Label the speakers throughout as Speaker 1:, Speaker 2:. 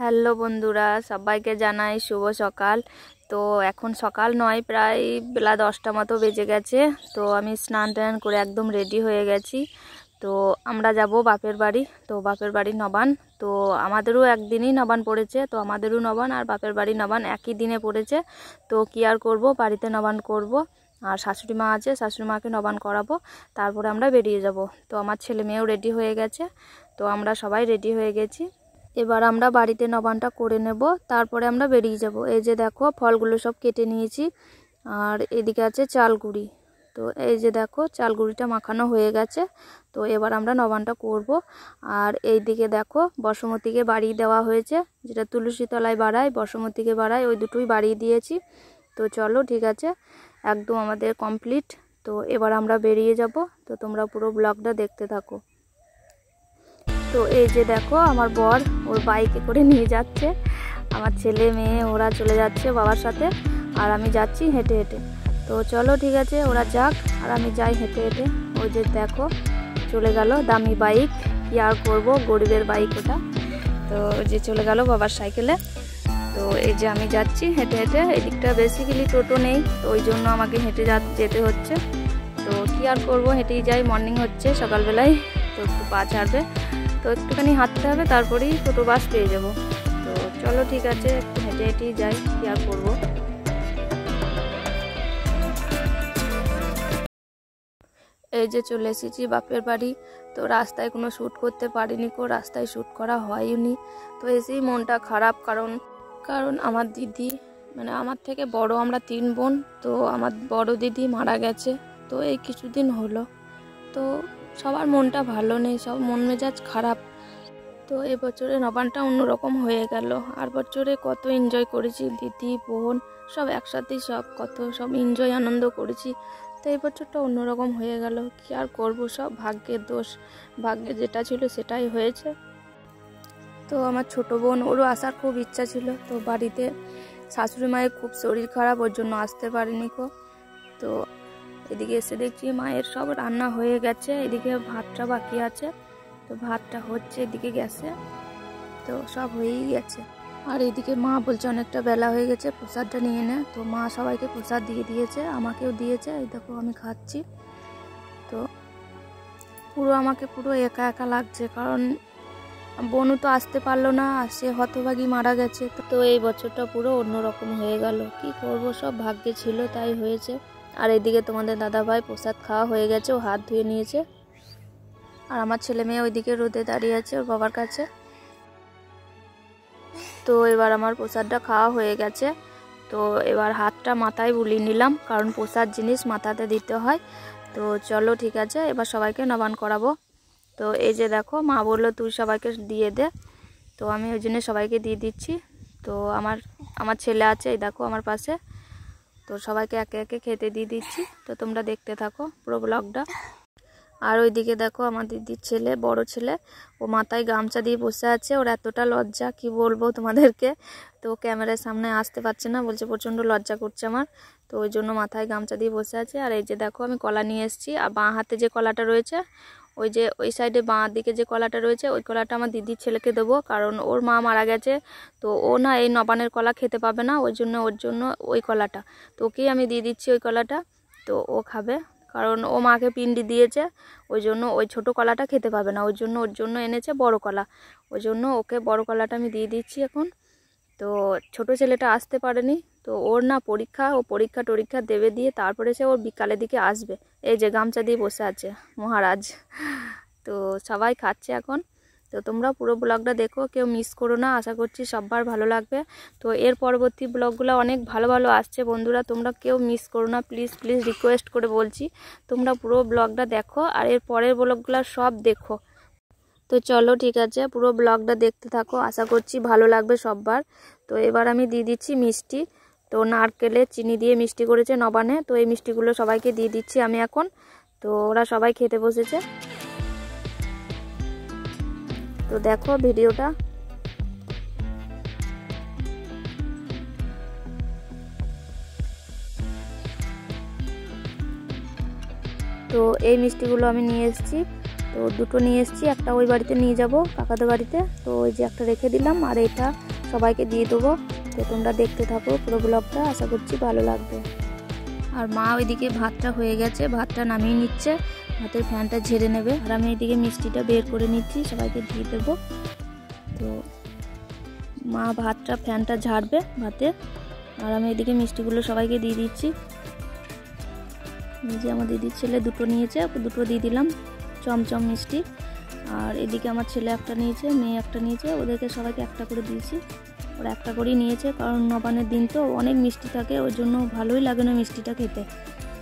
Speaker 1: Hello বন্ধুরা, সবাইকে জানাই শুভ সকাল। তো এখন সকাল নয়, প্রায় বেলা 10টা মতো বেজে গেছে। তো আমি স্নান টান করে একদম রেডি হয়ে গেছি। তো আমরা যাব বাপের বাড়ি। তো বাপের বাড়ি নবান। তো আমাদেরও একদিনই নবান পড়েছে। তো আমাদেরও নবান আর বাপের বাড়ি নবান একই দিনে পড়েছে। তো কি আর করব, বাড়িতে নবান করব। আর শাশুড়ি মা আছে, শাশুড়ি মাকে নবান করাবো, তারপরে আমরা বেরিয়ে যাব। তো আমার ছেলে মেয়েও রেডি হয়ে গেছে। তো আমরা সবাই রেডি হয়ে গেছি। এবার আমরা বাড়িতে নবানটা করে নেব, তারপরে আমরা বেরিয়ে যাব। এই যে দেখো, ফলগুলো সব কেটে নিয়েছি। আর এদিকে আছে চালগুড়ি। তো এই যে দেখো, চালগুড়িটা মাখানো হয়ে গেছে। তো এবার আমরা নবানটা করব। আর এই দিকে দেখো, বসুমতীকে বাড়িয়ে দেওয়া হয়েছে। যেটা তুলসী তলায় বাড়ায়, বসুমতীকে বাড়ায়, ওই দুটোই বাড়িয়ে দিয়েছি। তো চলো, ঠিক আছে, একদম আমাদের কমপ্লিট। তো এবার আমরা বেরিয়ে যাব। তো তোমরা পুরো ব্লগটা দেখতে থাকো। তো এই যে দেখো, আমার বর ওর বাইকে করে নিয়ে যাচ্ছে। আমার ছেলে মেয়ে ওরা চলে যাচ্ছে বাবার সাথে, আর আমি যাচ্ছি হেঁটে হেঁটে। তো চলো, ঠিক আছে, ওরা যাক আর আমি যাই হেঁটে হেঁটে। ওই যে দেখো, চলে গেল দামি বাইক। কি আর করবো, গরিবের বাইক ওটা। তো যে চলে গেল বাবার সাইকেলে। তো এই যে আমি যাচ্ছি হেঁটে হেঁটে। এদিকটা বেসিক্যালি টোটো নেই, তো ওই জন্য আমাকে হেঁটে যেতে হচ্ছে। তো কি আর করবো, হেঁটেই যাই। মর্নিং হচ্ছে, সকালবেলায় তো একটু পা ছাড়বে। তো একটুখানি হাঁটতে হবে, তারপরেই টোটো বাস পেয়ে যাব। তো চলো, ঠিক আছে, একটু হেঁটে হেঁটেই যাই, কি আর করবো। এই যে চলে এসেছি বাপের বাড়ি। তো রাস্তায় কোনো শ্যুট করতে পারিনি, রাস্তায় শ্যুট করা হয়নি। তো এসেই মনটা খারাপ, কারণ আমার দিদি, মানে আমার থেকে বড়, আমরা 3 বোন। তো আমার বড় দিদি মারা গেছে। তো এই কিছুদিন হলো। তো সবার মনটা ভালো নেই, সব মন মেজাজ খারাপ। তো এবছরে নবানটা অন্যরকম হয়ে গেল। আর বছরে কত এনজয় করেছি, দিদি বোন সব একসাথেই, সব এনজয় আনন্দ করেছি। তো এই বছরটা অন্যরকম হয়ে গেল, কি আর করবো, সব ভাগ্যের দোষ। ভাগ্যে যেটা ছিল সেটাই হয়েছে। তো আমার ছোট বোন, ওরও আসার খুব ইচ্ছা ছিল। তো বাড়িতে শাশুড়ি মায়ের খুব শরীর খারাপ, ওর জন্য আসতে পারিনি কো। তো এদিকে এসে দেখছি মায়ের সব রান্না হয়ে গেছে, এদিকে ভাতটা বাকি আছে। তো ভাতটা হচ্ছে এদিকে গ্যাসে। তো সব হয়েই গেছে। আর এদিকে মা বলছে অনেকটা বেলা হয়ে গেছে, প্রসাদটা নিয়ে নে। তো মা সবাইকে প্রসাদ দিয়ে দিয়েছে, আমাকেও দিয়েছে। এই দেখো আমি খাচ্ছি। তো আমাকে পুরো একা একা লাগছে, কারণ বোনও তো আসতে পারলো না, আর সে হতভাগী মারা গেছে। তো এই বছরটা পুরো অন্যরকম হয়ে গেল, কি করব, সব ভাগ্যে ছিল তাই হয়েছে। আর এদিকে তোমাদের দাদা ভাই প্রসাদ খাওয়া হয়ে গেছে, ও হাত ধুয়ে নিয়েছে। আর আমার ছেলে মেয়ে ওইদিকে রোদে দাঁড়িয়ে আছে ওর বাবার কাছে। তো এবার আমার প্রসাদটা খাওয়া হয়ে গেছে। তো এবার হাতটা মাথায় বুলিয়ে নিলাম, কারণ প্রসাদ জিনিস মাথাতে দিতে হয়। তো চলো, ঠিক আছে, এবার সবাইকে নবান করাবো। তো এই যে দেখো, মা বললো তুই সবাইকে দিয়ে দে। তো আমি ওই জন্য সবাইকে দিয়ে দিচ্ছি। তো আমার ছেলে আছে, এই দেখো আমার পাশে। তো সবাইকে একে একে খেতে দিয়ে দিচ্ছি। তো তোমরা দেখতে থাকো পুরো ব্লগটা। আর ওইদিকে দেখো, আমার দিদির ছেলে, বড় ছেলে, ও মাথায় গামছা দিয়ে বসে আছে। ওর এতটা লজ্জা, কি বলবো তোমাদেরকে। তো ক্যামেরার সামনে আসতে পারছে না, বলছে প্রচণ্ড লজ্জা করছে আমার। তো ওই জন্য মাথায় গামছা দিয়ে বসে আছে। আর এই যে দেখো, আমি কলা নিয়ে এসেছি। আর বাঁ হাতে যে কলাটা রয়েছে, ওই সাইডে বাঁ দিকে যে কলাটা রয়েছে, ওই কলাটা আমার দিদির ছেলেকে দেবো, কারণ ওর মা মারা গেছে। তো ও না এই নবানের কলা খেতে পাবে না, ওর জন্য ওই কলাটা। তো ওকেই আমি দিয়ে দিচ্ছি ওই কলাটা। তো ও খাবে, কারণ ও মাকে পিন্ডি দিয়েছে। ওই জন্য ওই ছোটো কলাটা খেতে পাবে না, ওর জন্য এনেছে বড় কলা। ওই জন্য ওকে বড় কলাটা আমি দিয়ে দিচ্ছি এখন। তো ছোট ছেলেটা আসতে পারেনি। তো ওর না পরীক্ষা, ও পরীক্ষা দেবে, দিয়ে তারপরে সে ওর বিকালের দিকে আসবে। এই যে গামছা দিয়ে বসে আছে মহারাজ। তো সবাই খাচ্ছে এখন। তো তোমরা পুরো ব্লগটা দেখো, কেউ মিস করো না, আশা করছি সবার ভালো লাগবে। তো এর পরবর্তী ব্লগগুলো অনেক ভালো ভালো আসছে বন্ধুরা, তোমরা কেউ মিস করো না, প্লিজ প্লিজ রিকোয়েস্ট করে বলছি। তোমরা পুরো ব্লগটা দেখো, আর এর পরের ব্লগগুলো সব দেখো। তো চলো, ঠিক আছে, পুরো ব্লগটা দেখতে থাকো, আশা করছি ভালো লাগবে সবার। তো এবার আমি দিয়ে দিচ্ছি মিষ্টি। তো নারকেলে চিনি দিয়ে মিষ্টি করেছে নবানে। তো এই মিষ্টিগুলো সবাইকে দিয়ে দিচ্ছি আমি এখন। তো ওরা সবাই খেতে বসেছে। তো দেখো ভিডিওটা। তো এই মিষ্টিগুলো আমি নিয়ে এসেছি। তো দুটো নিয়ে এসেছি, একটা ওই বাড়িতে নিয়ে যাব কাকাদের বাড়িতে, তো ওই যে একটা রেখে দিলাম আর এটা সবাইকে দিয়ে দেবো। তো তোমরা দেখতে থাকো পুরো ব্লগটা, আশা করছি ভালো লাগবে। আর মা ওইদিকে ভাতটা হয়ে গেছে, ভাতটা নামিয়ে নিচ্ছে, ভাতের ফ্যানটা ঝেড়ে নেবে, আর আমি এইদিকে মিষ্টিটা বের করে নিচ্ছি, সবাইকে দিয়ে দেবো। তো মা ভাতটা ফ্যানটা ঝাড়বে ভাতে, আর আমি এদিকে মিষ্টিগুলো সবাইকে দিয়ে দিচ্ছি। এই যে আমার দিদির ছেলে দুটো নিয়েছে, দুটো দিয়ে দিলাম চমচম মিষ্টি। আর এদিকে আমার ছেলে একটা নিয়েছে, মেয়ে একটা নিয়েছে, ওদেরকে সবাইকে একটা করে দিয়েছি। ওরা একটা করেই নিয়েছে, কারণ নবান্নের দিন তো অনেক মিষ্টি থাকে, ওই জন্য ভালোই লাগে না মিষ্টিটা খেতে।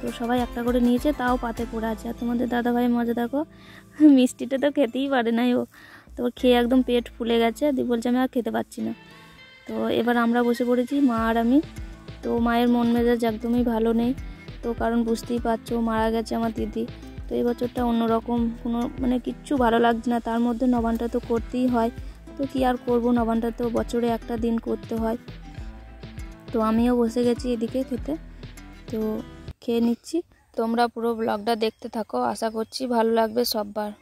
Speaker 1: তো সবাই একটা করে নিয়েছে, তাও পাতে পড়ে আছে। আর তোমাদের দাদাভাই মজা দেখো, মিষ্টিটা তো খেতেই পারে না ও, তো খেয়ে একদম পেট ফুলে গেছে, দিয়ে বলছে আমি আর খেতে পারছি না। তো এবার আমরা বসে পড়েছি মা আর আমি। তো মায়ের মন মেজাজ একদমই ভালো নেই, তো কারণ বুঝতেই পারছো মারা গেছে আমার দিদি। তো এই বছরটা অন্যরকম, কোনো মানে কিচ্ছু ভালো লাগছে না, তার মধ্যে নবানটা তো করতেই হয়। তো কি আর করব, নবানটা তো বছরে একটা দিন করতে হয়। তো আমিও বসে গেছি এদিকে খেতে, তো খেয়ে নিচ্ছি। তোমরা পুরো ব্লগটা দেখতে থাকো, আশা করছি ভালো লাগবে সববার।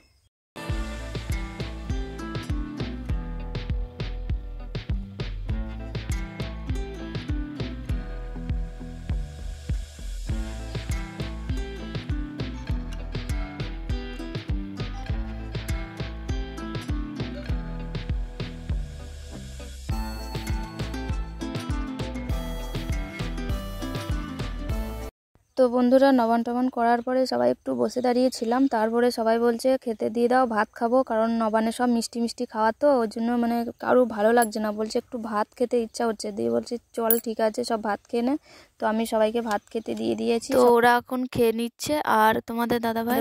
Speaker 1: তো বন্ধুরা নবান টবান করার পরে সবাই একটু বসে দাঁড়িয়েছিলাম, তারপরে সবাই বলছে খেতে দিয়ে দাও, ভাত খাবো, কারণ নবানে সব মিষ্টি মিষ্টি খাওয়া তো, ওই জন্য মানে কারো ভালো লাগছে না, বলছে একটু ভাত খেতে ইচ্ছা হচ্ছে। দিয়ে বলছে চল ঠিক আছে সব ভাত খেয়ে নে। তো আমি সবাইকে ভাত খেতে দিয়ে দিয়েছি, তো ওরা এখন খেয়ে নিচ্ছে। আর তোমাদের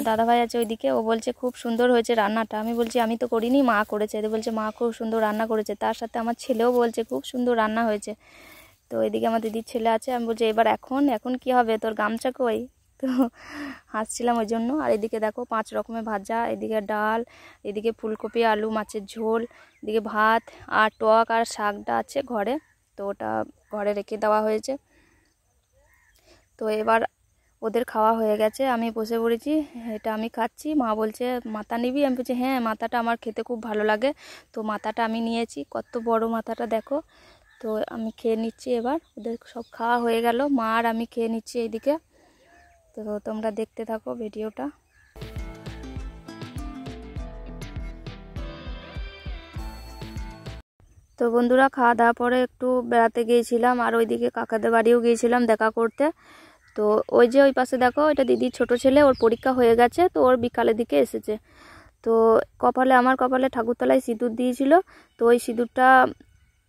Speaker 1: দাদাভাই আছে ওইদিকে, ও বলছে খুব সুন্দর হয়েছে রান্নাটা। আমি বলছি আমি তো করিনি, মা করেছে। বলছে মা খুব সুন্দর রান্না করেছে, তার সাথে আমার ছেলেও বলছে খুব সুন্দর রান্না হয়েছে। তো এদিকে আমার দিদির ছেলে আছে, আমি বলছি এবার এখন কি হবে, তোর গামছা কই? তো হাসছিলাম ওই জন্য। আর এদিকে দেখো 5 রকমের ভাজা, এদিকে ডাল, এদিকে ফুলকপি আলু মাছের ঝোল, এদিকে ভাত আর টক আর শাকটা আছে ঘরে, তো ওটা ঘরে রেখে দেওয়া হয়েছে। তো এবার ওদের খাওয়া হয়ে গেছে, আমি বসে পড়েছি, এটা আমি খাচ্ছি। মা বলছে মাথা নিবি? আমি বলছি হ্যাঁ, মাথাটা আমার খেতে খুব ভালো লাগে। তো মাথাটা আমি নিয়েছি, কত বড় মাথাটা দেখো। তো আমি খেয়ে নিচ্ছি, এবার ওদের সব খাওয়া হয়ে গেল, মা আর আমি খেয়ে নিচ্ছি এইদিকে। তো তোমরা দেখতে থাকো ভিডিওটা। তো বন্ধুরা খাওয়া দাওয়া পরে একটু বেড়াতে গিয়েছিলাম, আর ওইদিকে কাকাদের বাড়িও গিয়েছিলাম দেখা করতে। তো ওই যে ওই পাশে দেখো, এটা দিদির ছোট ছেলে, ওর পরীক্ষা হয়ে গেছে, তো ওর বিকালের দিকে এসেছে। তো আমার কপালে ঠাকুরতলায় সিঁদুর দিয়েছিল, তো ওই সিঁদুরটা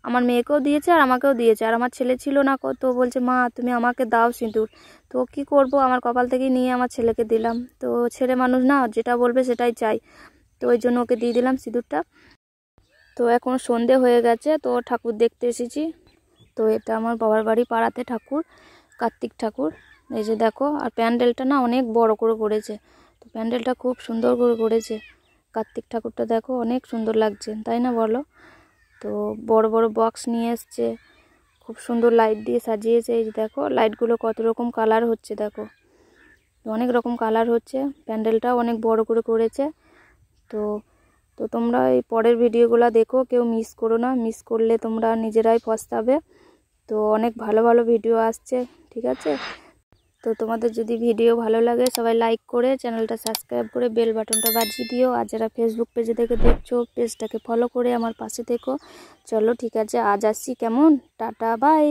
Speaker 1: আমার মেয়েকেও দিয়েছে আর আমাকেও দিয়েছে, আর আমার ছেলে ছিল না, তো বলছে মা তুমি আমাকে দাও সিঁদুর। তো কি করব, আমার কপাল থেকে নিয়ে আমার ছেলেকে দিলাম। তো ছেলে মানুষ না, যেটা বলবে সেটাই চাই, তো ওই জন্য ওকে দিয়ে দিলাম সিঁদুরটা। তো এখন সন্ধে হয়ে গেছে, তো ঠাকুর দেখতে এসেছি। তো এটা আমার বাবার বাড়ি পাড়াতে ঠাকুর, কার্তিক ঠাকুর। এই যে দেখো, আর প্যান্ডেলটা না অনেক বড় করে করেছে, তো প্যান্ডেলটা খুব সুন্দর করে করেছে। কার্তিক ঠাকুরটা দেখো অনেক সুন্দর লাগছে, তাই না বলো? তো বড় বড় বক্স নিয়ে এসছে, খুব সুন্দর লাইট দিয়ে সাজিয়েছে। এই যে দেখো লাইটগুলো কত রকম কালার হচ্ছে, দেখো অনেক রকম কালার হচ্ছে, প্যান্ডেলটাও অনেক বড় করে করেছে। তো তো তোমরা এই পরের ভিডিওগুলো দেখো, কেউ মিস করো না, মিস করলে তোমরা নিজেরাই পস্তাবে। তো অনেক ভালো ভালো ভিডিও আসছে, ঠিক আছে? তো তোমাদের যদি ভিডিও ভালো লাগে সবাই লাইক করে চ্যানেলটা সাবস্ক্রাইব করে বেল বাটনটা বাজিয়ে দিও। আর যারা ফেসবুক পেজে থেকে দেখছো, পেজটাকে ফলো করে আমার পাশে থেকো। চলো ঠিক আছে, আজ আসছি, কেমন? Tata bye.